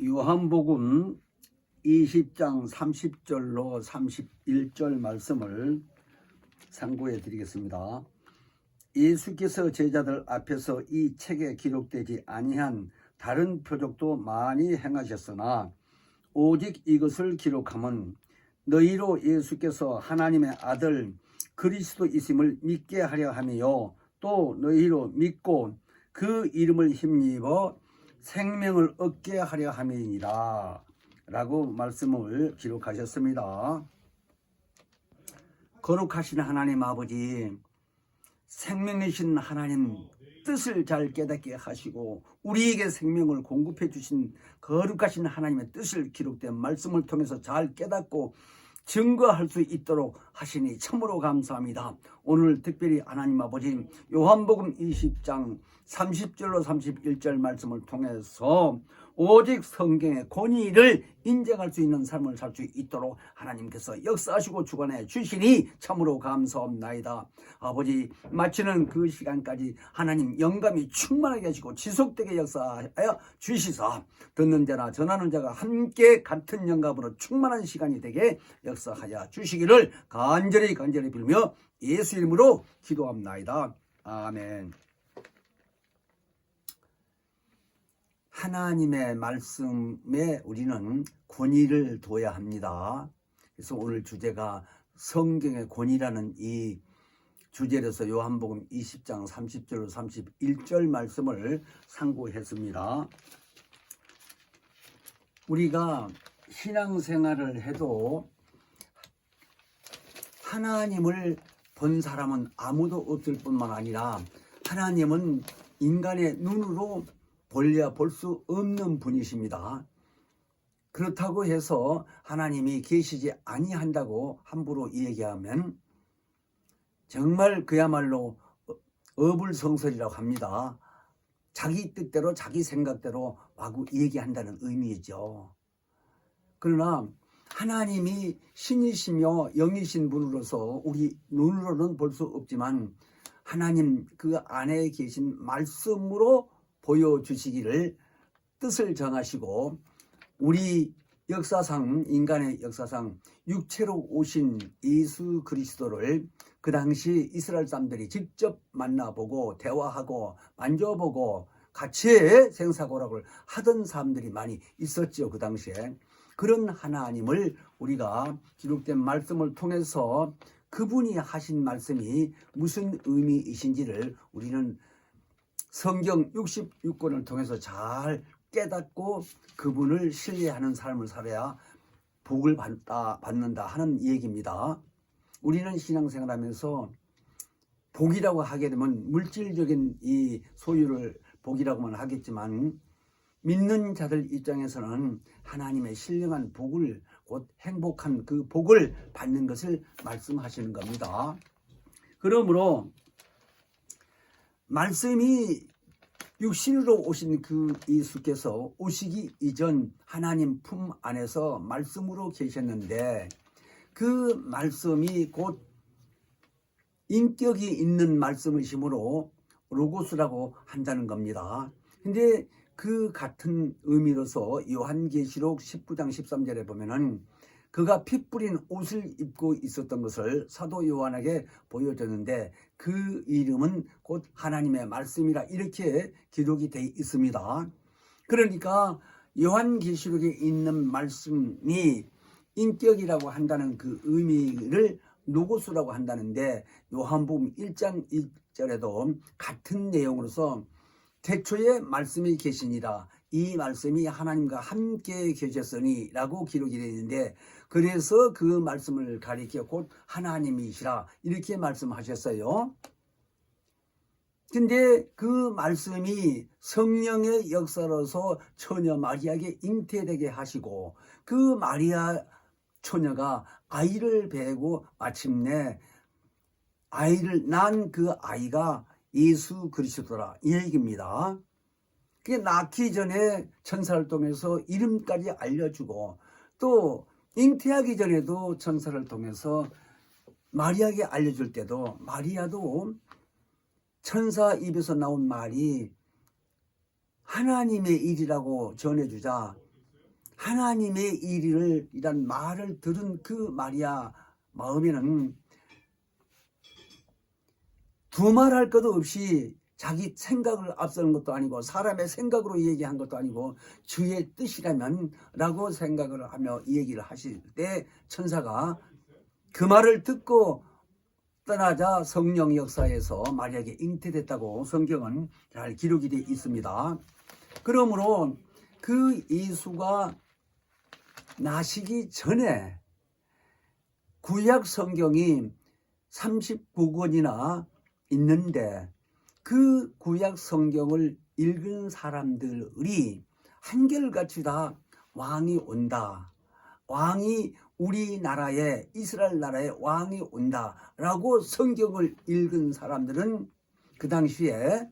요한복음 20장 30절로 31절 말씀을 상고해 드리겠습니다. 예수께서 제자들 앞에서 이 책에 기록되지 아니한 다른 표적도 많이 행하셨으나 오직 이것을 기록함은 너희로 예수께서 하나님의 아들 그리스도이심을 믿게 하려 함이요 또 너희로 믿고 그 이름을 힘입어 생명을 얻게 하려 함이니라 라고 말씀을 기록하셨습니다. 거룩하신 하나님 아버지, 생명이신 하나님 뜻을 잘 깨닫게 하시고 우리에게 생명을 공급해 주신 거룩하신 하나님의 뜻을 기록된 말씀을 통해서 잘 깨닫고 증거할 수 있도록 하시니 참으로 감사합니다. 오늘 특별히 하나님 아버지 요한복음 20장 30절로 31절 말씀을 통해서 오직 성경의 권위를 인정할 수 있는 삶을 살 수 있도록 하나님께서 역사하시고 주관해 주시니 참으로 감사합나이다. 아버지, 마치는 그 시간까지 하나님 영감이 충만하게 하시고 지속되게 역사하여 주시사 듣는 자나 전하는 자가 함께 같은 영감으로 충만한 시간이 되게 역사하여 주시기를 간절히 빌며 예수 이름으로 기도합나이다. 아멘. 하나님의 말씀에 우리는 권위를 둬야 합니다. 그래서 오늘 주제가 성경의 권위라는 이 주제로서 요한복음 20장 30절로 31절 말씀을 상고했습니다. 우리가 신앙생활을 해도 하나님을 본 사람은 아무도 없을 뿐만 아니라 하나님은 인간의 눈으로 볼래야 볼 수 없는 분이십니다. 그렇다고 해서 하나님이 계시지 아니한다고 함부로 얘기하면 정말 그야말로 어불성설이라고 합니다. 자기 뜻대로 자기 생각대로 마구 얘기한다는 의미이죠. 그러나 하나님이 신이시며 영이신 분으로서 우리 눈으로는 볼 수 없지만 하나님 그 안에 계신 말씀으로 보여주시기를 뜻을 정하시고 우리 역사상 인간의 역사상 육체로 오신 예수 그리스도를 그 당시 이스라엘 사람들이 직접 만나보고 대화하고 만져보고 같이 생사고락을 하던 사람들이 많이 있었죠. 그 당시에 그런 하나님을 우리가 기록된 말씀을 통해서 그분이 하신 말씀이 무슨 의미이신지를 우리는 성경 66권을 통해서 잘 깨닫고 그분을 신뢰하는 삶을 살아야 복을 받는다 하는 얘기입니다. 우리는 신앙생활하면서 복이라고 하게 되면 물질적인 이 소유를 복이라고만 하겠지만 믿는 자들 입장에서는 하나님의 신령한 복을 곧 행복한 그 복을 받는 것을 말씀하시는 겁니다. 그러므로 말씀이 육신으로 오신 그 예수께서 오시기 이전 하나님 품 안에서 말씀으로 계셨는데 그 말씀이 곧 인격이 있는 말씀이시므로 로고스라고 한다는 겁니다. 근데 그 같은 의미로서 요한계시록 19장 13절에 보면은 그가 피 뿌린 옷을 입고 있었던 것을 사도 요한에게 보여줬는데 그 이름은 곧 하나님의 말씀이라 이렇게 기록이 되어 있습니다. 그러니까 요한계시록에 있는 말씀이 인격이라고 한다는 그 의미를 로고스라고 한다는데 요한복음 1장 1절에도 같은 내용으로서 태초에 말씀이 계시니라 이 말씀이 하나님과 함께 계셨으니 라고 기록이 되어 있는데 그래서 그 말씀을 가리켜 곧 하나님이시라 이렇게 말씀하셨어요. 근데 그 말씀이 성령의 역사로서 처녀 마리아에게 잉태되게 하시고 그 마리아 처녀가 아이를 배고 마침내 아이를 낳은 그 아이가 예수 그리스도라 이 얘기입니다. 그게 낳기 전에 천사를 통해서 이름까지 알려주고 또 잉태하기 전에도 천사를 통해서 마리아에게 알려줄 때도 마리아도 천사 입에서 나온 말이 하나님의 일이라고 전해주자 하나님의 일을 이란 말을 들은 그 마리아 마음에는 두말할 것도 없이 자기 생각을 앞서는 것도 아니고 사람의 생각으로 얘기한 것도 아니고 주의 뜻이라면 라고 생각을 하며 얘기를 하실 때 천사가 그 말을 듣고 떠나자 성령 역사에서 마리아에게 잉태됐다고 성경은 잘 기록이 되어 있습니다. 그러므로 그 예수가 나시기 전에 구약 성경이 39권이나 있는데 그 구약 성경을 읽은 사람들이 한결같이 다 왕이 온다, 왕이 우리나라에 이스라엘 나라에 왕이 온다라고 성경을 읽은 사람들은 그 당시에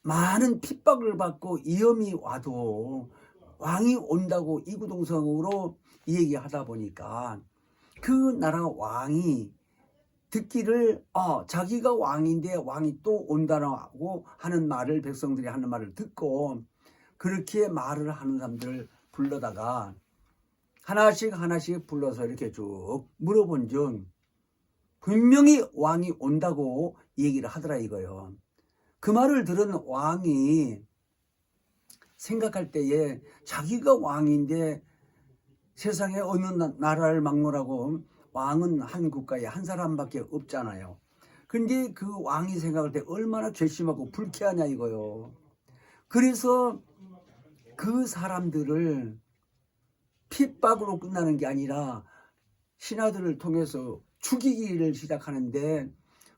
많은 핍박을 받고 위험이 와도 왕이 온다고 이구동성으로 얘기하다 보니까 그 나라 왕이 듣기를 자기가 왕인데 왕이 또 온다고 하는 말을 백성들이 하는 말을 듣고 그렇게 말을 하는 사람들을 불러다가 하나씩 불러서 이렇게 쭉 물어본 중 분명히 왕이 온다고 얘기를 하더라 이거요. 그 말을 들은 왕이 생각할 때에 자기가 왕인데 세상에 어느 나라를 막론하고 왕은 한 국가에 한 사람밖에 없잖아요. 근데 그 왕이 생각할 때 얼마나 괘씸하고 불쾌하냐 이거요. 그래서 그 사람들을 핍박으로 끝나는 게 아니라 신하들을 통해서 죽이기를 시작하는데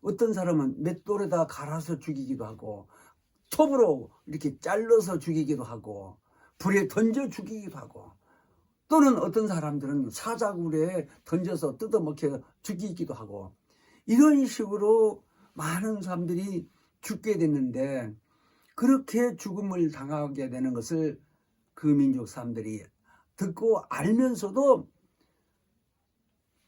어떤 사람은 맷돌에다 갈아서 죽이기도 하고 톱으로 이렇게 잘라서 죽이기도 하고 불에 던져 죽이기도 하고 또는 어떤 사람들은 사자굴에 던져서 뜯어먹혀 죽이기도 하고 이런 식으로 많은 사람들이 죽게 됐는데 그렇게 죽음을 당하게 되는 것을 그 민족 사람들이 듣고 알면서도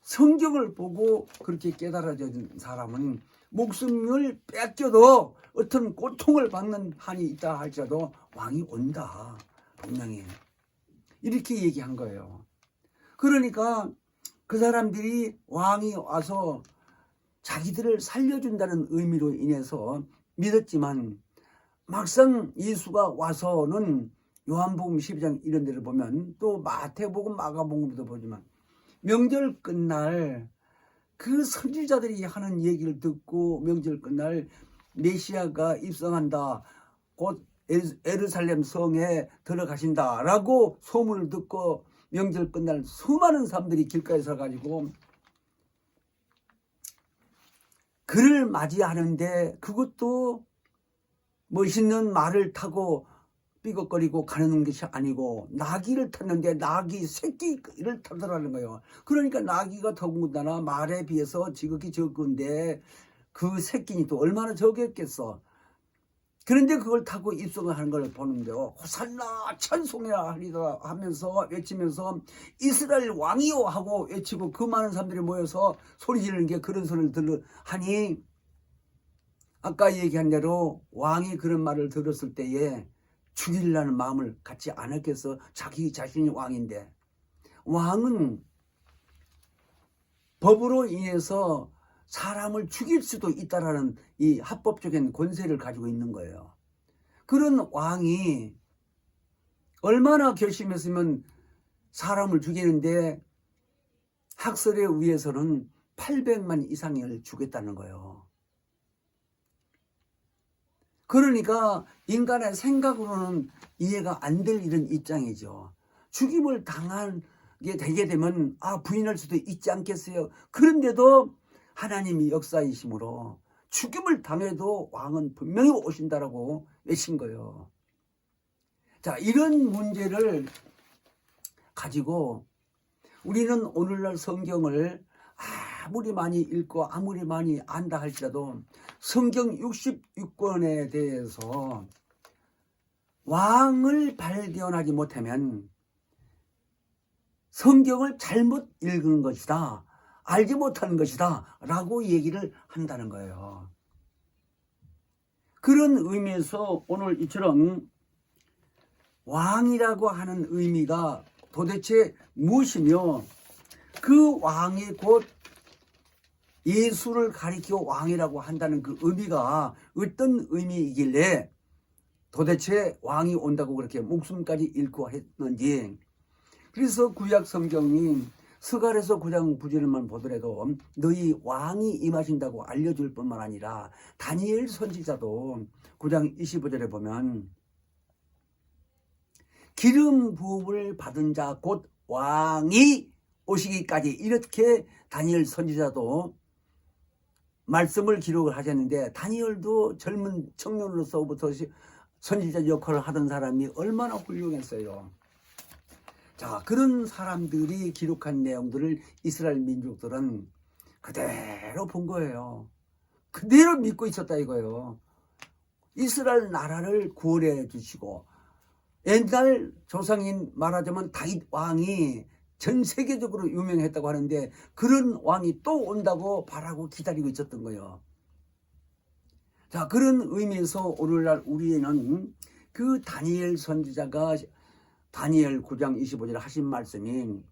성경을 보고 그렇게 깨달아진 사람은 목숨을 뺏겨도 어떤 고통을 받는 한이 있다 할지라도 왕이 온다 분명히 이렇게 얘기한 거예요. 그러니까 그 사람들이 왕이 와서 자기들을 살려준다는 의미로 인해서 믿었지만 막상 예수가 와서는 요한복음 12장 이런 데를 보면 또 마태복음 마가복음도 보지만 명절 끝날 그 선지자들이 하는 얘기를 듣고 명절 끝날 메시아가 입성한다 곧 예루살렘 성에 들어가신다 라고 소문을 듣고 명절 끝날 수많은 사람들이 길가에 서가지고 그를 맞이하는데 그것도 멋있는 말을 타고 삐걱거리고 가는 것이 아니고 나귀를 탔는데 나귀 새끼를 타더라는 거예요. 그러니까 나귀가 더군다나 말에 비해서 지극히 적은데 그 새끼니 또 얼마나 적겠겠어. 그런데 그걸 타고 입성을 하는 걸 보는데요. 호산나 찬송해라 하리라 하면서 외치면서 이스라엘 왕이요 하고 외치고 그 많은 사람들이 모여서 소리 지르는 게 그런 소리를 하니 아까 얘기한 대로 왕이 그런 말을 들었을 때에 죽이려는 마음을 갖지 않았겠어. 자기 자신이 왕인데 왕은 법으로 인해서 사람을 죽일 수도 있다라는 이 합법적인 권세를 가지고 있는 거예요. 그런 왕이 얼마나 결심했으면 사람을 죽이는데 학설에 의해서는 800만 이상을 죽였다는 거예요. 그러니까 인간의 생각으로는 이해가 안 될 이런 입장이죠. 죽임을 당하게 되게 되면 부인할 수도 있지 않겠어요. 그런데도 하나님이 역사이심으로 죽임을 당해도 왕은 분명히 오신다라고 외친 거예요. 자, 이런 문제를 가지고 우리는 오늘날 성경을 아무리 많이 읽고 아무리 많이 안다 할지라도 성경 66권에 대해서 왕을 발견하지 못하면 성경을 잘못 읽은 것이다, 알지 못하는 것이다 라고 얘기를 한다는 거예요. 그런 의미에서 오늘 이처럼 왕이라고 하는 의미가 도대체 무엇이며 그 왕이 곧 예수를 가리켜 왕이라고 한다는 그 의미가 어떤 의미이길래 도대체 왕이 온다고 그렇게 목숨까지 잃고 했는지. 그래서 구약 성경이 스가랴서 9장 9절만 보더라도 너희 왕이 임하신다고 알려줄 뿐만 아니라 다니엘 선지자도 9장 25절에 보면 기름 부음을 받은 자 곧 왕이 오시기까지 이렇게 다니엘 선지자도 말씀을 기록을 하셨는데, 다니엘도 젊은 청년으로서부터 선지자 역할을 하던 사람이 얼마나 훌륭했어요. 자, 그런 사람들이 기록한 내용들을 이스라엘 민족들은 그대로 본 거예요. 그대로 믿고 있었다 이거예요. 이스라엘 나라를 구원해 주시고, 옛날 조상인 말하자면 다윗 왕이 전 세계적으로 유명했다고 하는데 그런 왕이 또 온다고 바라고 기다리고 있었던 거예요. 자, 그런 의미에서 오늘날 우리는 그 다니엘 선지자가 다니엘 9장 25절에 하신 말씀이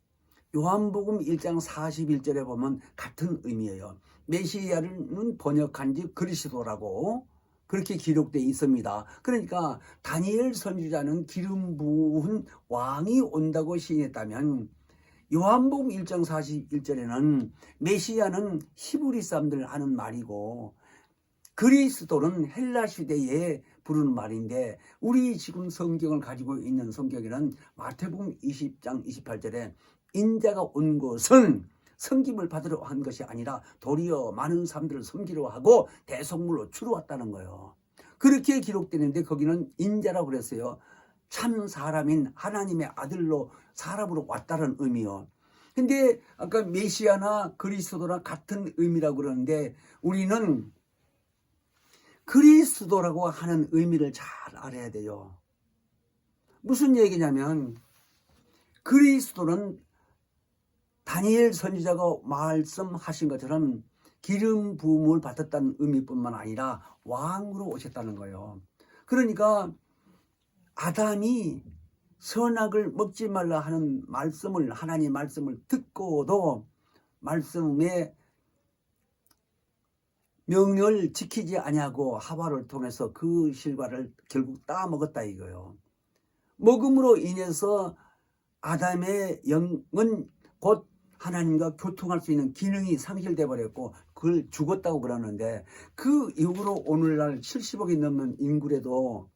요한복음 1장 41절에 보면 같은 의미예요. 메시아는 번역한지 그리스도라고 그렇게 기록되어 있습니다. 그러니까 다니엘 선지자는 기름 부은 왕이 온다고 시인했다면 요한복음 1장 41절에는 메시아는 히브리 사람들 하는 말이고 그리스도는 헬라 시대에 부르는 말인데, 우리 지금 성경을 가지고 있는 성경에는 마태복음 20장 28절에 인자가 온 것은 섬김을 받으러 한 것이 아니라 도리어 많은 사람들을 섬기려 하고 대속물로 주러 왔다는 거예요. 그렇게 기록되는데 거기는 인자라고 그랬어요. 참 사람인 하나님의 아들로 사람으로 왔다는 의미요. 근데 아까 메시아나 그리스도나 같은 의미라고 그러는데 우리는 그리스도라고 하는 의미를 잘 알아야 돼요. 무슨 얘기냐면 그리스도는 다니엘 선지자가 말씀하신 것처럼 기름 부음을 받았다는 의미뿐만 아니라 왕으로 오셨다는 거예요. 그러니까 아담이 선악을 먹지 말라 하는 말씀을, 하나님 말씀을 듣고도 말씀의 명령을 지키지 아니하고 하와를 통해서 그 실과를 결국 따먹었다 이거예요. 먹음으로 인해서 아담의 영은 곧 하나님과 교통할 수 있는 기능이 상실돼 버렸고 그걸 죽었다고 그러는데, 그 이후로 오늘날 70억이 넘는 인구래도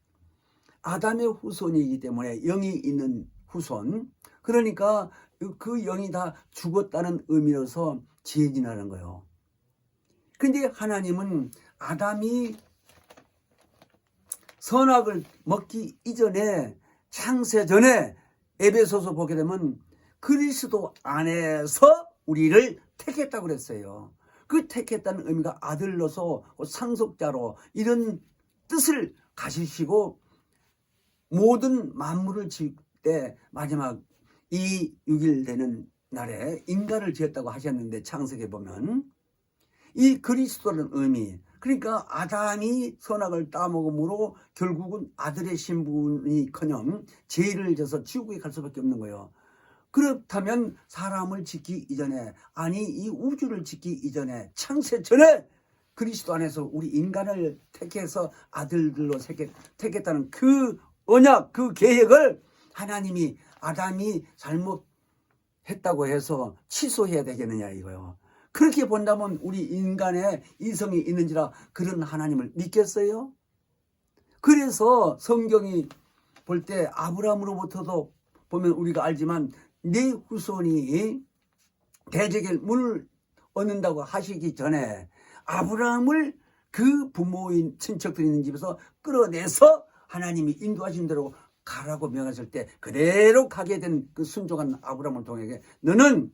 아담의 후손이기 때문에 영이 있는 후손, 그러니까 그 영이 다 죽었다는 의미로서 지혜진하는 거예요. 근데 하나님은 아담이 선악을 먹기 이전에, 창세 전에 에베소서 보게 되면 그리스도 안에서 우리를 택했다고 그랬어요. 그 택했다는 의미가 아들로서 상속자로 이런 뜻을 가지시고 모든 만물을 지을 때 마지막 이 6일 되는 날에 인간을 지었다고 하셨는데, 창세기에 보면 이 그리스도라는 의미, 그러니까 아담이 선악을 따먹음으로 결국은 아들의 신분이커녕 죄를 져서 지옥에 갈 수밖에 없는 거예요. 그렇다면 사람을 짓기 이전에, 아니 이 우주를 짓기 이전에, 창세 전에 그리스도 안에서 우리 인간을 택해서 아들들로 택했다는 그 언약, 그 계획을 하나님이 아담이 잘못했다고 해서 취소해야 되겠느냐 이거요. 그렇게 본다면 우리 인간의 이성이 있는지라 그런 하나님을 믿겠어요? 그래서 성경이 볼 때 아브라함으로부터도 보면 우리가 알지만 네 후손이 대적의 문을 얻는다고 하시기 전에 아브라함을 그 부모인 친척들이 있는 집에서 끌어내서 하나님이 인도하신 대로 가라고 명하실 때 그대로 가게 된 그 순종한 아브라함을 통해 너는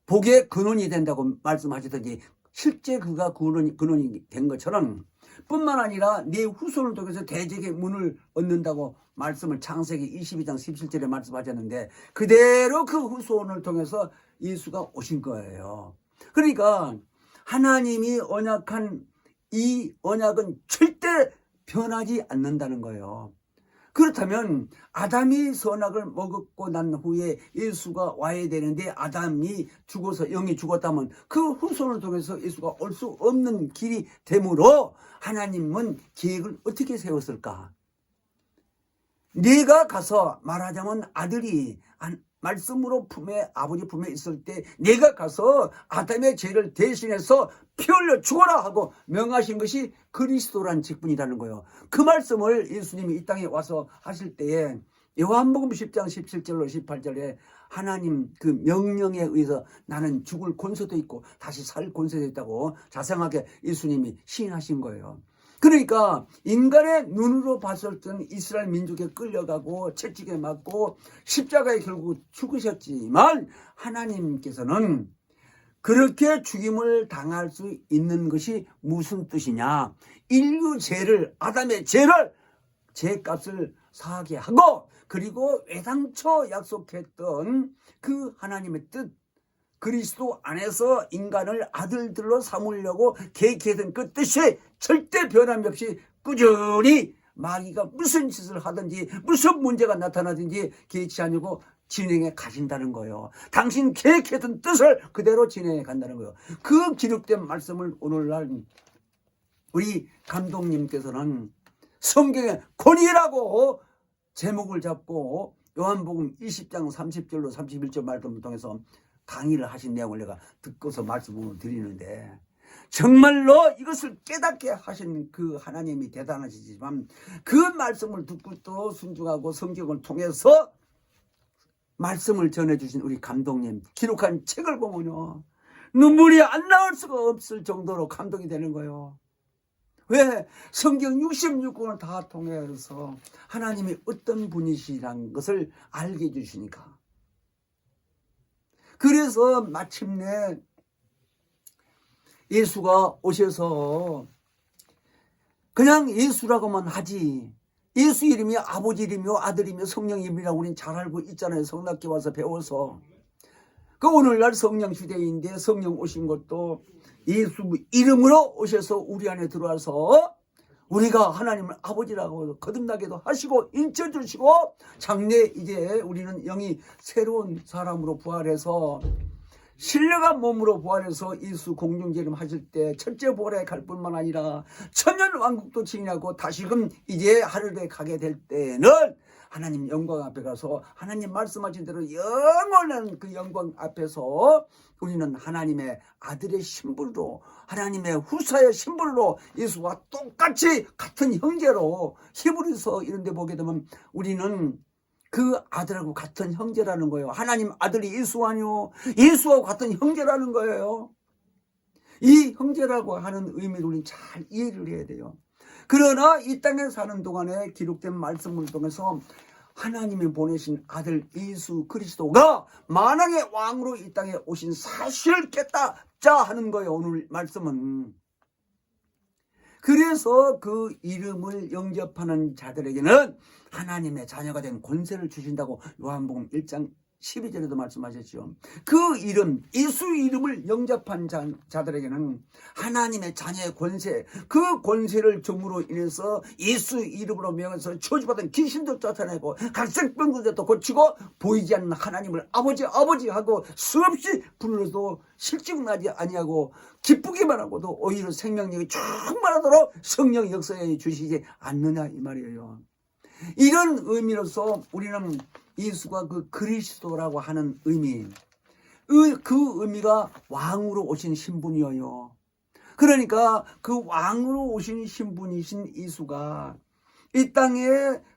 복의 근원이 된다고 말씀하시더니 실제 그가 근원이 된 것처럼 뿐만 아니라 네 후손을 통해서 대적의 문을 얻는다고 말씀을 창세기 22장 17절에 말씀하셨는데 그대로 그 후손을 통해서 예수가 오신 거예요. 그러니까 하나님이 언약한 이 언약은 절대 변하지 않는다는 거예요. 그렇다면 아담이 선악을 먹었고 난 후에 예수가 와야 되는데 아담이 죽어서 영이 죽었다면 그 후손을 통해서 예수가 올 수 없는 길이 되므로 하나님은 계획을 어떻게 세웠을까? 내가 가서 말하자면 아들이 말씀으로 아버지 품에 있을 때 내가 가서 아담의 죄를 대신해서 피 흘려 죽어라 하고 명하신 것이 그리스도란 직분이라는 거예요. 그 말씀을 예수님이 이 땅에 와서 하실 때에 요한복음 10장 17절로 18절에 하나님 그 명령에 의해서 나는 죽을 권세도 있고 다시 살 권세도 있다고 자상하게 예수님이 시인하신 거예요. 그러니까 인간의 눈으로 봤을 때는 이스라엘 민족에 끌려가고 채찍에 맞고 십자가에 결국 죽으셨지만 하나님께서는 그렇게 죽임을 당할 수 있는 것이 무슨 뜻이냐? 인류 죄를, 아담의 죄를, 죄값을 사하게 하고 그리고 애당초 약속했던 그 하나님의 뜻, 그리스도 안에서 인간을 아들들로 삼으려고 계획했던 그 뜻이 절대 변함없이 꾸준히 마귀가 무슨 짓을 하든지 무슨 문제가 나타나든지 개의치 아니고 진행해 가신다는 거예요. 당신 계획했던 뜻을 그대로 진행해 간다는 거예요. 그 기록된 말씀을 오늘날 우리 감독님께서는 성경의 권위라고 제목을 잡고 요한복음 20장 30절로 31절 말씀을 통해서 강의를 하신 내용을 내가 듣고서 말씀을 드리는데 정말로 이것을 깨닫게 하신 그 하나님이 대단하시지만 그 말씀을 듣고 또 순종하고 성경을 통해서 말씀을 전해주신 우리 감독님 기록한 책을 보면요 눈물이 안 나올 수가 없을 정도로 감동이 되는 거예요. 왜? 성경 66권을 다 통해서 하나님이 어떤 분이시라는 것을 알게 해주시니까. 그래서 마침내 예수가 오셔서 그냥 예수라고만 하지 예수 이름이 아버지 이름이요 아들 이름이요 성령 이름이라고 우리는 잘 알고 있잖아요. 성락계 와서 배워서. 그 오늘날 성령 시대인데 성령 오신 것도 예수 이름으로 오셔서 우리 안에 들어와서 우리가 하나님을 아버지라고 거듭나게도 하시고 인쳐주시고 장래 이제 우리는 영이 새로운 사람으로 부활해서 신령한 몸으로 부활해서 예수 공중제림 하실 때 첫째 보라에 갈 뿐만 아니라 천년 왕국도 지나고 다시금 이제 하늘에 가게 될 때는 하나님 영광 앞에 가서 하나님 말씀하신 대로 영원한 그 영광 앞에서 우리는 하나님의 아들의 신분으로 하나님의 후사의 신분으로 예수와 똑같이 같은 형제로 히브리서 이런 데 보게 되면 우리는 그 아들하고 같은 형제라는 거예요. 하나님 아들이 예수 아니요 예수하고 같은 형제라는 거예요. 이 형제라고 하는 의미를 우리는 잘 이해를 해야 돼요. 그러나 이 땅에 사는 동안에 기록된 말씀을 통해서 하나님이 보내신 아들 예수 그리스도가 만왕의 왕으로 이 땅에 오신 사실을 깨닫자 하는 거예요. 오늘 말씀은. 그래서 그 이름을 영접하는 자들에게는 하나님의 자녀가 된 권세를 주신다고 요한복음 1장 12절에도 말씀하셨죠. 그 이름 예수 이름을 영접한 자들에게는 하나님의 자녀의 권세 그 권세를 줌으로 인해서 예수 이름으로 명해서 저주받은 귀신도 쫓아내고 각색병들도 고치고 보이지 않는 하나님을 아버지 하고 수없이 불러도 실증나지 아니하고 기쁘기만 하고도 오히려 생명력이 충만하도록 성령 역사해 주시지 않느냐 이 말이에요. 이런 의미로서 우리는 예수가 그 그리스도라고 하는 의미, 그 의미가 왕으로 오신 신분이에요. 그러니까 그 왕으로 오신 신분이신 예수가 이 땅에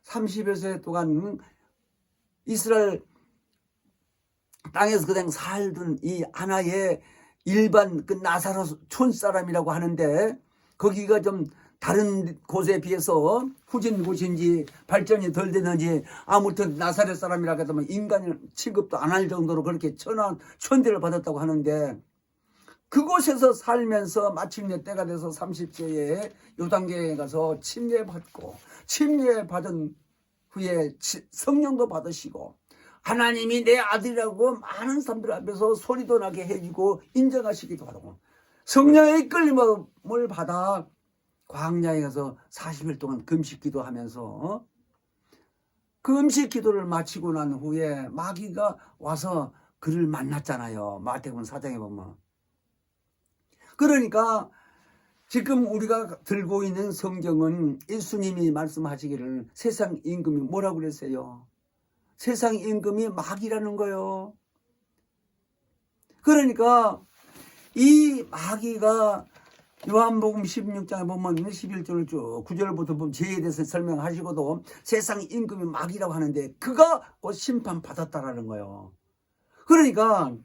30여 세 동안 이스라엘 땅에서 그냥 살던 이 하나의 일반 그 나사렛 촌사람이라고 하는데 거기가 좀 다른 곳에 비해서 후진 곳인지 발전이 덜 되는지 아무튼 나사렛 사람이라고 하면 인간 취급도 안 할 정도로 그렇게 천대를 받았다고 하는데 그곳에서 살면서 마침내 때가 돼서 30세에 요단계에 가서 침례받고 침례받은 후에 성령도 받으시고 하나님이 내 아들이라고 많은 사람들 앞에서 소리도 나게 해주고 인정하시기도 하고 성령의 이끌림을 받아 광야에 가서 40일 동안 금식 기도하면서 그 음식 기도를 마치고 난 후에 마귀가 와서 그를 만났잖아요. 마태복음 4장에 보면. 그러니까 지금 우리가 들고 있는 성경은 예수님이 말씀하시기를 세상 임금이 뭐라고 그랬어요? 세상 임금이 마귀라는 거예요. 그러니까 이 마귀가 요한복음 16장에 보면 11절을 쭉 9절부터 보면 죄에 대해서 설명하시고도 세상 임금이 마귀라고 하는데 그가 곧 심판받았다라는 거예요. 그러니까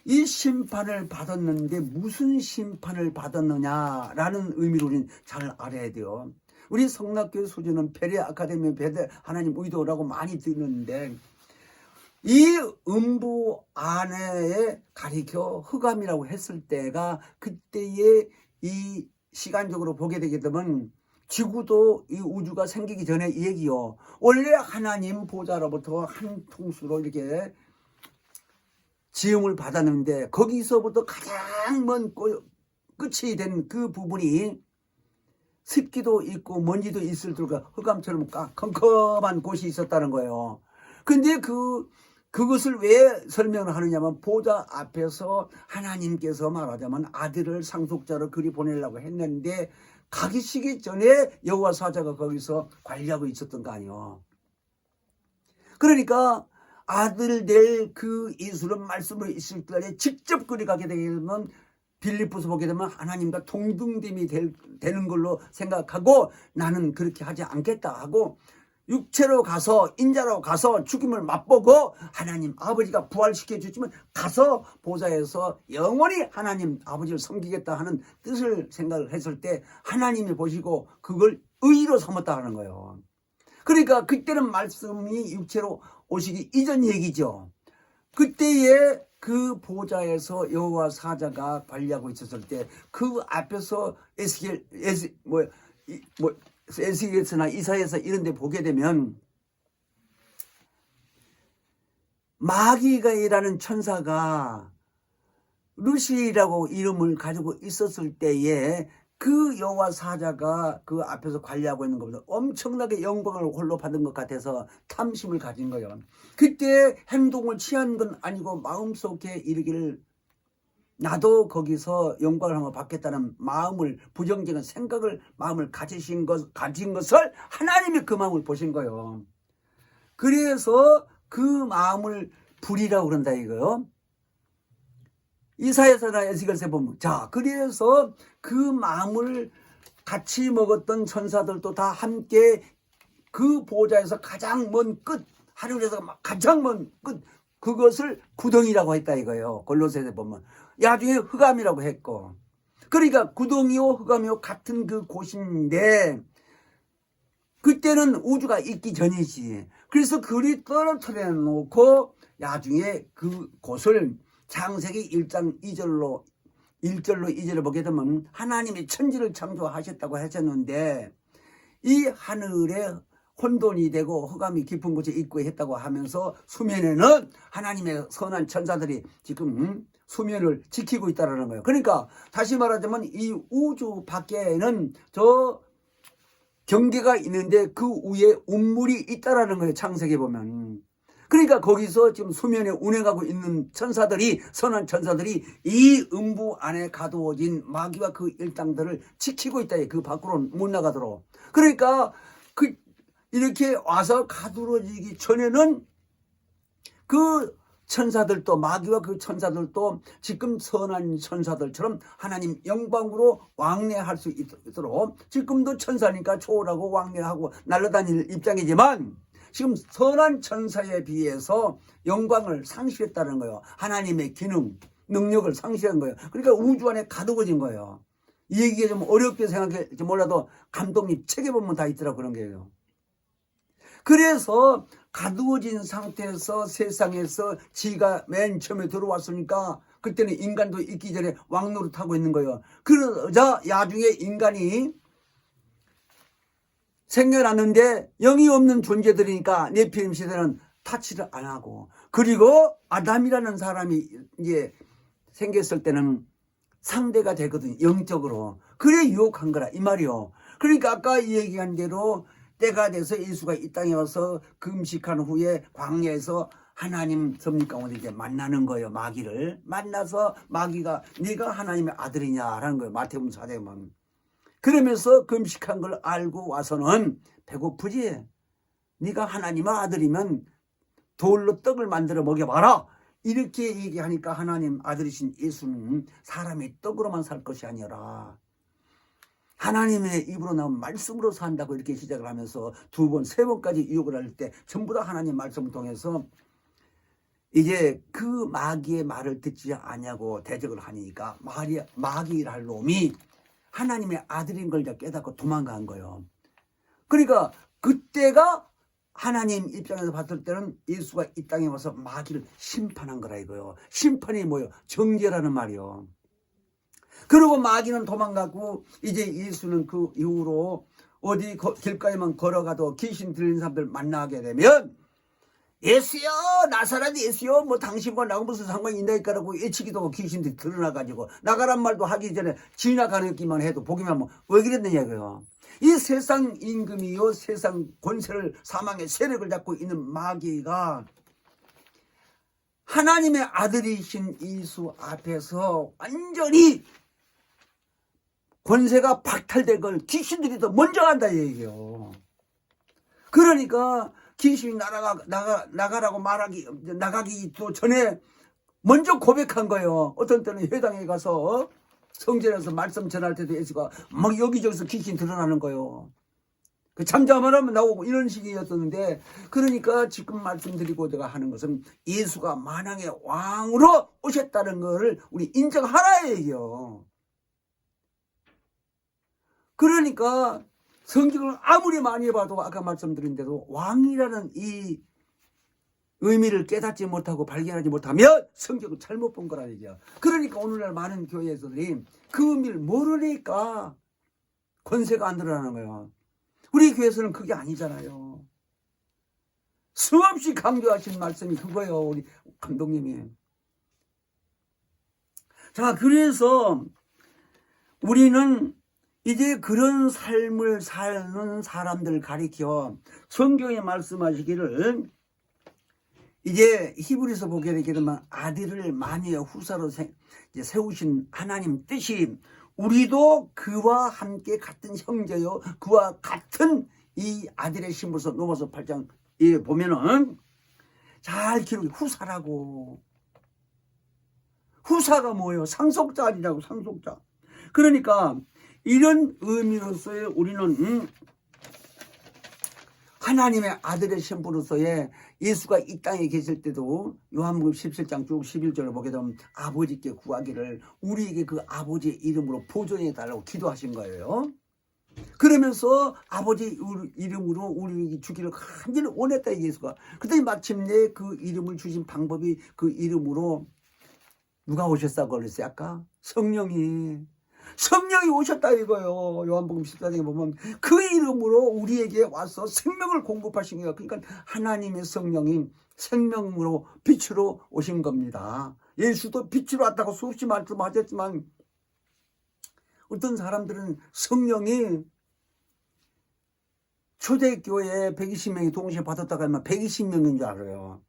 이 심판을 받았는데 무슨 심판을 받았느냐라는 의미로 우리는 잘 알아야 돼요. 우리 성락교회 소주는 베레 아카데미 베레 하나님 의도라고 많이 듣는데 이 음부 안에 가리켜 흑암이라고 했을 때가 그때의 이 시간적으로 보게 되게 되면 지구도 이 우주가 생기기 전에 얘기요. 원래 하나님 보좌로부터 한 통수로 이렇게 지음을 받았는데 거기서부터 가장 먼 끝이 된 그 부분이 습기도 있고 먼지도 있을 줄과 흑암처럼 컴컴한 곳이 있었다는 거예요. 근데 그것을 왜 설명을 하느냐면 보좌 앞에서 하나님께서 말하자면 아들을 상속자로 그리 보내려고 했는데 가기 시기 전에 여호와 사자가 거기서 관리하고 있었던 거 아니에요. 그러니까 아들 될 그 이술은 말씀으로 있을 때에 직접 그리 가게 되게 되면 빌립보서 보게 되면 하나님과 동등됨이 되는 걸로 생각하고 나는 그렇게 하지 않겠다 하고 육체로 가서 인자로 가서 죽임을 맛보고 하나님 아버지가 부활시켜 주시면 가서 보좌에서 영원히 하나님 아버지를 섬기겠다 하는 뜻을 생각을 했을 때 하나님이 보시고 그걸 의로 삼았다 하는 거예요. 그러니까 그때는 말씀이 육체로 오시기 이전 얘기죠. 그때에 그 보좌에서 여호와 사자가 관리하고 있었을 때 그 앞에서 에스겔서나 이사야서 이런 데 보게 되면 마귀가이라는 천사가 루시라고 이름을 가지고 있었을 때에 그 여호와 사자가 그 앞에서 관리하고 있는 것보다 엄청나게 영광을 홀로 받은 것 같아서 탐심을 가진 거예요. 그때 행동을 취한 건 아니고 마음속에 이르기를 나도 거기서 영광을 한번 받겠다는 마음을 부정적인 생각을 마음을 가진 것을 하나님이 그 마음을 보신 거예요. 그래서 그 마음을 불이라고 그런다 이거요. 이사야서나 에스겔서에 보면 자 그래서 그 마음을 같이 먹었던 천사들도 다 함께 그 보좌에서 가장 먼 끝 하늘에서 가장 먼 끝 그것을 구덩이라고 했다 이거예요. 골로새서에 보면 나중에 흑암이라고 했고 그러니까 구덩이요 흑암이요 같은 그 곳인데 그때는 우주가 있기 전이지. 그래서 그리 떨어뜨려 놓고 나중에 그 곳을 창세기 1장 1절로 2절을 보게 되면 하나님이 천지를 창조하셨다고 하셨는데 이 하늘에 혼돈이 되고 흑암이 깊은 곳에 있고 했다고 하면서 수면에는 하나님의 선한 천사들이 지금 수면을 지키고 있다는 거예요. 그러니까 다시 말하자면 이 우주 밖에는 저 경계가 있는데 그 위에 운물이 있다라는 거예요. 창세기에 보면. 그러니까 거기서 지금 수면에 운행하고 있는 천사들이 선한 천사들이 이 음부 안에 가두어진 마귀와 그 일당들을 지키고 있다. 그 밖으로 못 나가도록. 그러니까 이렇게 와서 가두어지기 전에는 그 천사들도 마귀와 그 천사들도 지금 선한 천사들처럼 하나님 영광으로 왕래할 수 있도록 지금도 천사니까 초월하고 왕래하고 날아다닐 입장이지만 지금 선한 천사에 비해서 영광을 상실했다는 거예요. 하나님의 기능, 능력을 상실한 거예요. 그러니까 우주 안에 가두어진 거예요. 이 얘기가 좀 어렵게 생각할지 몰라도 감독님 책에 보면 다 있더라고 그런 거예요. 그래서 가두어진 상태에서 세상에서 지가 맨 처음에 들어왔으니까 그때는 인간도 있기 전에 왕노릇하고 있는 거예요. 그러자 나중에 인간이 생겨났는데 영이 없는 존재들이니까 네피림 시대는 타치를 안 하고 그리고 아담이라는 사람이 이제 생겼을 때는 상대가 되거든요. 영적으로. 그래 유혹한 거라 이 말이요. 그러니까 아까 얘기한 대로 때가 돼서 예수가 이 땅에 와서 금식한 후에 광야에서 하나님 섭리 가운데 이제 만나는 거예요. 마귀를 만나서 마귀가 네가 하나님의 아들이냐라는 거예요. 마태복음 4장은. 그러면서 금식한 걸 알고 와서는 배고프지? 네가 하나님의 아들이면 돌로 떡을 만들어 먹여봐라. 이렇게 얘기하니까 하나님 아들이신 예수는 사람이 떡으로만 살 것이 아니라 하나님의 입으로 나온 말씀으로 산다고 이렇게 시작을 하면서 두 번, 세 번까지 유혹을 할 때 전부 다 하나님 말씀을 통해서 이제 그 마귀의 말을 듣지 아니하고 대적을 하니까 마귀랄 놈이 하나님의 아들인 걸 깨닫고 도망간 거예요. 그러니까 그때가 하나님 입장에서 봤을 때는 예수가 이 땅에 와서 마귀를 심판한 거라 이거요. 심판이 뭐예요? 정죄라는 말이요. 그리고 마귀는 도망가고 이제 예수는 그 이후로 어디 길가에만 걸어가도 귀신 들린 사람들 만나게 되면 예수요, 나사렛 예수요, 뭐 당신과 나하고 무슨 상관이 있나이까라고 외치기도 하고 귀신들이 드러나가지고 나가란 말도 하기 전에 지나가기만 해도 보기만 하면 왜 그랬느냐 이거요. 이 세상 임금이요, 세상 권세를, 사망의 세력을 잡고 있는 마귀가 하나님의 아들이신 예수 앞에서 완전히 권세가 박탈된 걸 귀신들이 더 먼저 한다 얘기예요. 그러니까 귀신이 나가라고 나가기 전에 먼저 고백한 거예요. 어떤 때는 회당에 가서 성전에서 말씀 전할 때도 예수가 막 여기저기서 귀신 드러나는 거예요. 그 잠잠만 하면 나오고 이런 식이었었는데, 그러니까 지금 말씀드리고 제가 하는 것은 예수가 만왕의 왕으로 오셨다는 것을 우리 인정하라 얘기요. 그러니까 성경을 아무리 많이 봐도 아까 말씀드린 대로 왕이라는 이 의미를 깨닫지 못하고 발견하지 못하면 성경을 잘못 본 거라 얘기야. 그러니까 오늘날 많은 교회에서들이 그 의미를 모르니까 권세가 안 드러나는 거예요. 우리 교회에서는 그게 아니잖아요. 수없이 강조하신 말씀이 그거예요. 우리 감독님이. 자, 그래서 우리는 이제 그런 삶을 사는 사람들을 가리켜 성경에 말씀하시기를 이제 히브리서 보게 되면 아들을 만유의 후사로 세우신 하나님 뜻이 우리도 그와 함께 같은 형제요 그와 같은 이 아들의 신부서 로마서 8장에 보면은 잘 기록해. 후사라고. 후사가 뭐예요? 상속자 아니라고. 상속자. 그러니까 이런 의미로서의 우리는 하나님의 아들의 신부로서의 예수가 이 땅에 계실 때도 요한복음 17장 쭉 11절을 보게 되면 아버지께 구하기를 우리에게 그 아버지의 이름으로 보존해 달라고 기도하신 거예요. 그러면서 아버지 이름으로 우리에게 주기를 간절히 원했다 예수가. 그랬더니 마침내 그 이름을 주신 방법이 그 이름으로 누가 오셨다고 그랬어요? 아까 성령이 오셨다 이거요. 요한복음 14장에 보면 그 이름으로 우리에게 와서 생명을 공급하신 거예요. 그러니까 하나님의 성령이 생명으로 빛으로 오신 겁니다. 예수도 빛으로 왔다고 수없이 말씀하셨지만 어떤 사람들은 성령이 초대교회에 120명이 동시에 받았다고 하면 120명인 줄 알아요.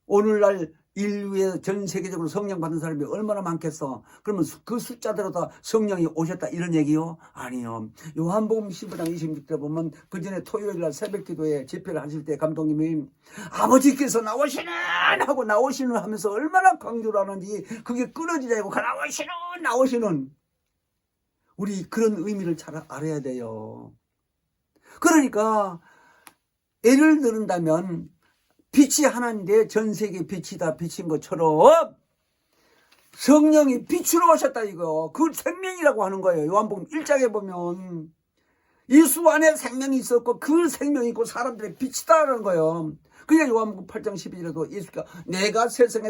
오늘날 인류에 전 세계적으로 성령 받은 사람이 얼마나 많겠어. 그러면 그 숫자대로 다 성령이 오셨다 이런 얘기요? 아니요. 요한복음 15장 26절 보면 그 전에 토요일날 새벽기도에 집회를 하실 때 감독님이 아버지께서 나오시는 하고 나오시는 하면서 얼마나 강조를 하는지 그게 끊어지지 않고 나오시는 우리 그런 의미를 잘 알아야 돼요. 그러니까 예를 들은다면 빛이 하나인데 전 세계 빛이 다 빛인 것처럼 성령이 빛으로 오셨다 이거. 그걸 생명이라고 하는 거예요. 요한복음 1장에 보면 예수 안에 생명이 있었고 그 생명이 있고 사람들의 빛이다라는 거예요. 그러니까 요한복음 8장 12절에도 예수가 내가 세상에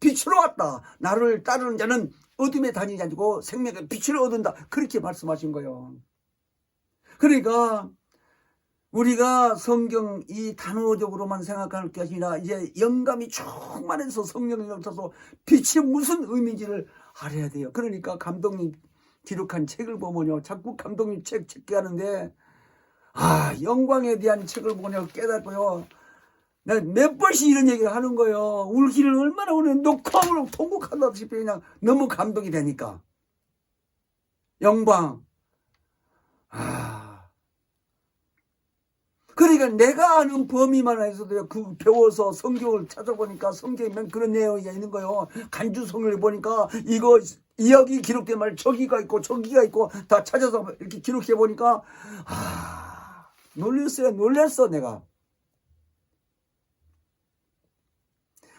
빛으로 왔다. 나를 따르는 자는 어둠에 다니지 않고 생명의 빛을 얻는다. 그렇게 말씀하신 거예요. 그러니까 우리가 성경 이 단어적으로만 생각할 게 아니라 이제 영감이 충만해서 성령이 넘쳐서 빛이 무슨 의미인지를 알아야 돼요. 그러니까 감독님 기록한 책을 보면요. 자꾸 감독님 책 하는데 영광에 대한 책을 보내고 깨닫고요. 내가 몇 번씩 이런 얘기를 하는 거예요. 울기를 얼마나 오늘 녹화하고 통곡한다듯이 그냥 너무 감동이 되니까. 영광. 그러니까 내가 아는 범위만 해서도 그 배워서 성경을 찾아보니까 성경에 그런 내용이 있는 거예요. 간주성을 보니까 이거 여기 기록된 말 저기가 있고 다 찾아서 이렇게 기록해 보니까 놀랬어 내가.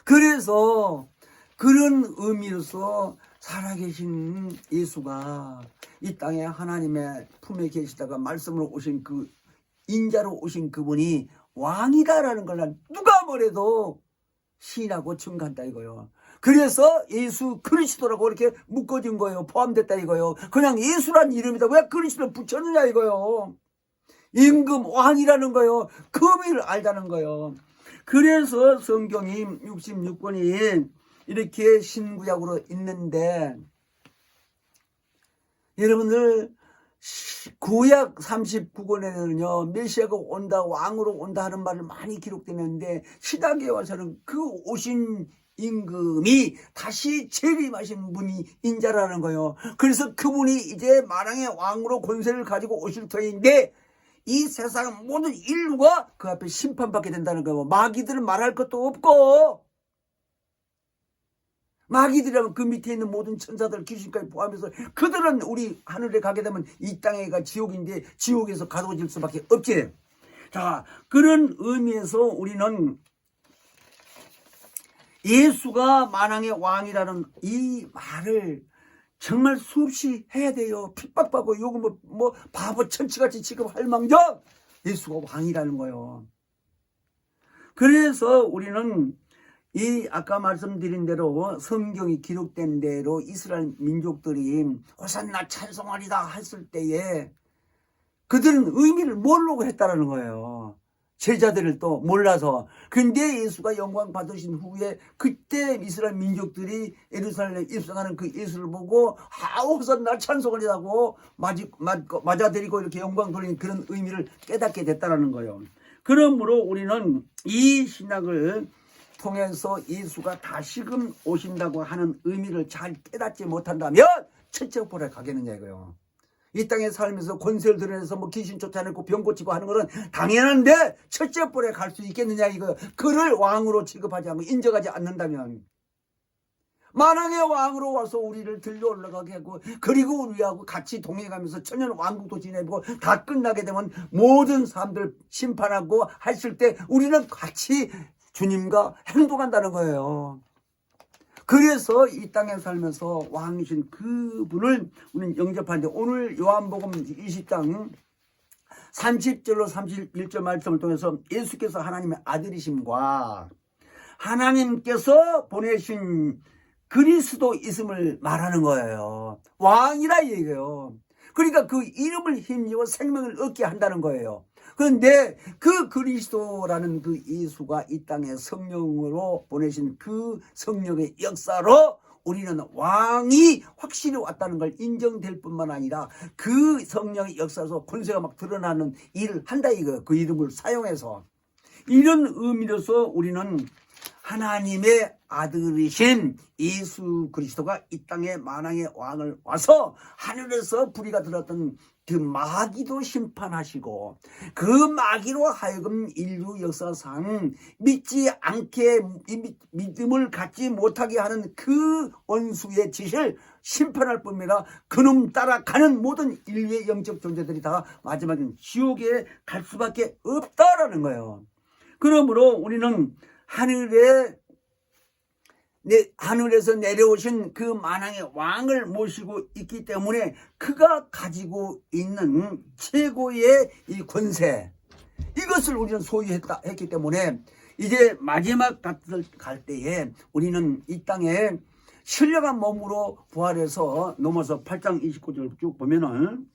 그래서 그런 의미로서 살아계신 예수가 이 땅에 하나님의 품에 계시다가 말씀으로 오신 그 인자로 오신 그분이 왕이다라는 걸 누가 뭐래도 시인하고 증거한다 이거요. 그래서 예수 그리스도라고 이렇게 묶어진 거예요. 포함됐다 이거요. 그냥 예수란 이름이다. 왜 그리스도를 붙였느냐 이거요. 임금 왕이라는 거요. 그 의미를 알자는 거요. 그래서 성경이 66권이 이렇게 신구약으로 있는데 여러분들 구약 39권에는요 메시아가 온다 왕으로 온다 하는 말을 많이 기록되는데 신약에 와서는 그 오신 임금이 다시 재림하신 분이 인자라는 거예요. 그래서 그분이 이제 만왕의 왕으로 권세를 가지고 오실 터인데 이 세상 모든 인류가 그 앞에 심판받게 된다는 거예요. 마귀들은 말할 것도 없고 마귀들이라면 그 밑에 있는 모든 천사들 귀신까지 포함해서 그들은 우리 하늘에 가게 되면 이 땅에가 지옥인데 지옥에서 가둬질 수밖에 없지. 자, 그런 의미에서 우리는 예수가 만왕의 왕이라는 이 말을 정말 수없이 해야 돼요. 핍박받고 요거 뭐 바보 천치같이 취급할 망정 예수가 왕이라는 거예요. 그래서 우리는 이 아까 말씀드린 대로 성경이 기록된 대로 이스라엘 민족들이 호산나 찬송하리다 했을 때에 그들은 의미를 모르고 했다라는 거예요. 제자들을 또 몰라서. 근데 예수가 영광 받으신 후에 그때 이스라엘 민족들이 예루살렘에 입성하는 그 예수를 보고 호산나 찬송하리다고 맞아들이고 이렇게 영광 돌리는 그런 의미를 깨닫게 됐다라는 거예요. 그러므로 우리는 이 신학을 통해서 예수가 다시금 오신다고 하는 의미를 잘 깨닫지 못한다면 첫째 볼에 가겠느냐 이거요. 이 땅에 살면서 권세를 드러내서 뭐 귀신 쫓아내고 병 고치고 하는 거는 당연한데 첫째 볼에 갈 수 있겠느냐 이거요. 그를 왕으로 취급하지 않고 인정하지 않는다면 만왕의 왕으로 와서 우리를 들려 올라가게 하고 그리고 우리하고 같이 동행하면서 천년 왕국도 지내고 다 끝나게 되면 모든 사람들 심판하고 했을 때 우리는 같이 주님과 행동한다는 거예요. 그래서 이 땅에 살면서 왕이신 그분을 우리는 영접하는데 오늘 요한복음 20장 30절로 31절 말씀을 통해서 예수께서 하나님의 아들이심과 하나님께서 보내신 그리스도 있음을 말하는 거예요. 왕이라 얘기해요. 그러니까 그 이름을 힘입어 생명을 얻게 한다는 거예요. 그런데 그 그리스도라는 그 예수가 이 땅에 성령으로 보내신 그 성령의 역사로 우리는 왕이 확실히 왔다는 걸 인정될 뿐만 아니라 그 성령의 역사에서 권세가 막 드러나는 일을 한다 이거예요. 그 이름을 사용해서. 이런 의미로서 우리는 하나님의 아들이신 예수 그리스도가 이 땅에 만왕의 왕을 와서 하늘에서 불의가 들었던 그 마귀도 심판하시고 그 마귀로 하여금 인류 역사상 믿지 않게 믿음을 갖지 못하게 하는 그 원수의 짓을 심판할 뿐이라 그놈 따라가는 모든 인류의 영적 존재들이 다 마지막엔 지옥에 갈 수밖에 없다라는 거예요. 그러므로 우리는 하늘에서 내려오신 그 만왕의 왕을 모시고 있기 때문에 그가 가지고 있는 최고의 이 권세 이것을 우리는 소유했기 때문에 이제 마지막 갈 때에 우리는 이 땅에 신령한 몸으로 부활해서 넘어서 8장 29절 쭉 보면은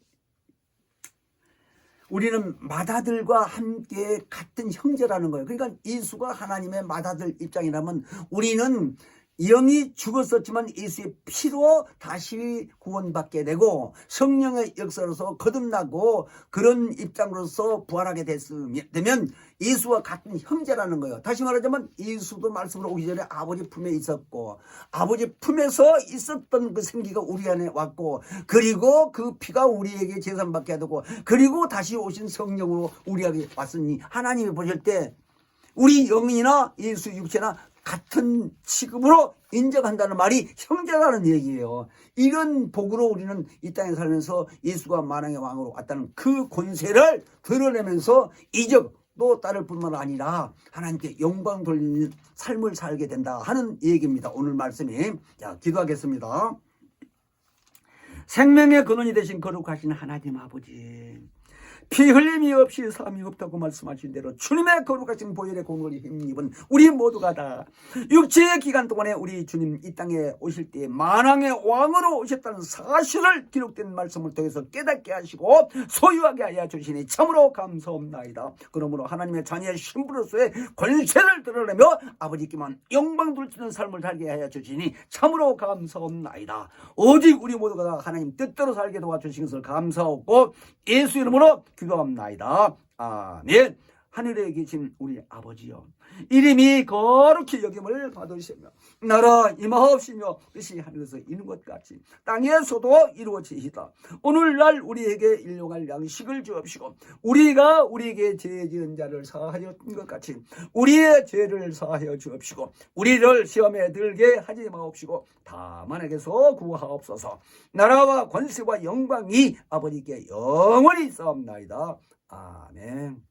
우리는 맏아들과 함께 같은 형제라는 거예요. 그러니까 예수가 하나님의 맏아들 입장이라면 우리는 영이 죽었었지만 예수의 피로 다시 구원받게 되고 성령의 역사로서 거듭나고 그런 입장으로서 부활하게 되면 예수와 같은 형제라는 거예요. 다시 말하자면 예수도 말씀으로 오기 전에 아버지 품에 있었고 아버지 품에서 있었던 그 생기가 우리 안에 왔고 그리고 그 피가 우리에게 제산받게 되고 그리고 다시 오신 성령으로 우리에게 왔으니 하나님이 보실 때 우리 영이나 예수 육체나 같은 취급으로 인정한다는 말이 형제라는 얘기예요. 이런 복으로 우리는 이 땅에 살면서 예수가 만왕의 왕으로 왔다는 그 권세를 드러내면서 이적 또 따를 뿐만 아니라 하나님께 영광 돌리는 삶을 살게 된다 하는 얘기입니다. 오늘 말씀이. 자, 기도하겠습니다. 생명의 근원이 되신 거룩하신 하나님 아버지, 피 흘림이 없이 사함이 없다고 말씀하신 대로 주님의 거룩하신 보혈의 공로를 힘입은 우리 모두가 다 육체의 기간 동안에 우리 주님 이 땅에 오실 때 만왕의 왕으로 오셨다는 사실을 기록된 말씀을 통해서 깨닫게 하시고 소유하게 하여 주시니 참으로 감사옵나이다. 그러므로 하나님의 자녀의 신부로서의 권세를 드러내며 아버지께만 영광 돌리는 삶을 살게 하여 주시니 참으로 감사옵나이다. 오직 우리 모두가 다 하나님 뜻대로 살게 도와주신 것을 감사하고 예수 이름으로 기도합나이다. 아멘. 하늘에 계신 우리 아버지여, 이름이 거룩히 여김을 받으시며 나라 임하옵시며 뜻이 하늘에서 이룬 것 같이 땅에서도 이루어지이다. 오늘날 우리에게 일용할 양식을 주옵시고 우리가 우리에게 죄 지은 자를 사하여 준 것 같이 우리의 죄를 사하여 주옵시고 우리를 시험에 들게 하지 마옵시고 다만에게서 구하옵소서. 나라와 권세와 영광이 아버지께 영원히 있사옵나이다. 아멘.